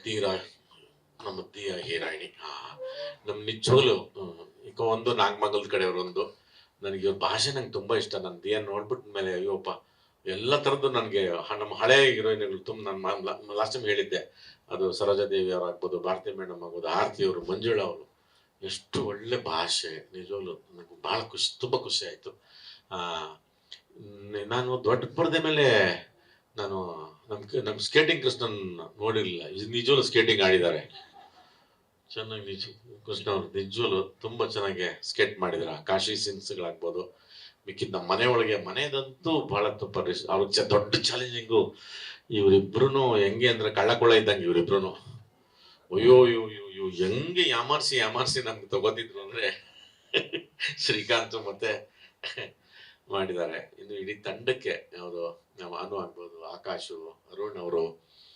ತೀರಾ ನಮ್ಮ ತೀಯ ಹೀರಾಣಿ ನಮ್ ನಿಜವಾಗ್ಲು ಈಗ ಒಂದು ನಾಗಮಂಗಲದ ಕಡೆಯವರು ಒಂದು ನನಗೆ ಇವ್ರ ಭಾಷೆ ನಂಗೆ ತುಂಬಾ ಇಷ್ಟ. ನನ್ ದಿಯ ನೋಡ್ಬಿಟ್ಟ ಮೇಲೆ ಅಯ್ಯೋಪ್ಪ ಎಲ್ಲ ತರದ್ದು ನನಗೆ ನಮ್ಮ ಹಳೆ ಹೀರೋಯಿನ್ಗಳು ತುಂಬ ನಾನು ಲಾಸ್ಟ್ ಟೈಮ್ ಹೇಳಿದ್ದೆ, ಅದು ಸರೋಜಾ ದೇವಿ ಅವ್ರು ಆಗ್ಬೋದು, ಭಾರತಿ ಮೇಡಮ್ ಆಗ್ಬೋದು, ಆರತಿ ಅವರು, ಮಂಜುಳಾ ಅವರು, ಎಷ್ಟು ಒಳ್ಳೆ ಭಾಷೆ. ನಿಜವಾಗ್ಲು ನಂಗೆ ಬಹಳ ಖುಷಿ, ತುಂಬಾ ಖುಷಿ ಆಯ್ತು. ಆ ನಾನು ದೊಡ್ಡ ಪರದೆ ಮೇಲೆ ನಾನು ನಮ್ ಸ್ಕೇಟಿಂಗ್ ಕೃಷ್ಣನ್ ನೋಡಿರ್ಲಿಲ್ಲ. ನಿಜವಲ್ಲೂ ಸ್ಕೇಟಿಂಗ್ ಆಡಿದ್ದಾರೆ ಚೆನ್ನಾಗಿ. ಕೃಷ್ಣ ಅವರು ನಿಜವಲ್ಲೂ ತುಂಬಾ ಚೆನ್ನಾಗಿ ಸ್ಕೇಟ್ ಮಾಡಿದಾರೆ. ಕಾಶಿ ಸಿನ್ಸ್ಗಳಾಗ್ಬೋದು, ಮಿಕ್ಕಿದ ನಮ್ಮ ಮನೆ ಒಳಗೆ ಮನೆಯದಂತೂ ಬಹಳ ಅವ್ರಿಗೆ ದೊಡ್ಡ ಚಾಲೆಂಜಿಂಗು. ಇವರಿಬ್ರು ಹೆಂಗೆ ಅಂದ್ರೆ ಕಳ್ಳಕೊಳ್ಳ ಇದ್ದಂಗೆ ಇವರಿಬ್ರು. ಅಯ್ಯೋ ಅಯ್ಯೋ ಅಯ್ಯೋ ಹೆಂಗೆ ಯಾಮಾರ್ಸಿ ಯಾಮಾರ್ಸಿ ನಮ್ಗೆ ತಗೋತಿದ್ರು ಅಂದ್ರೆ ಶ್ರೀಕಾಂತ್ ಮತ್ತೆ ಮಾಡಿದ್ದಾರೆ. ಇನ್ನು ಇಡೀ ತಂಡಕ್ಕೆ ಯಾವುದು ಅನು ಆಗ್ಬೋದು, ಆಕಾಶು, ಅರುಣ್ ಅವರು,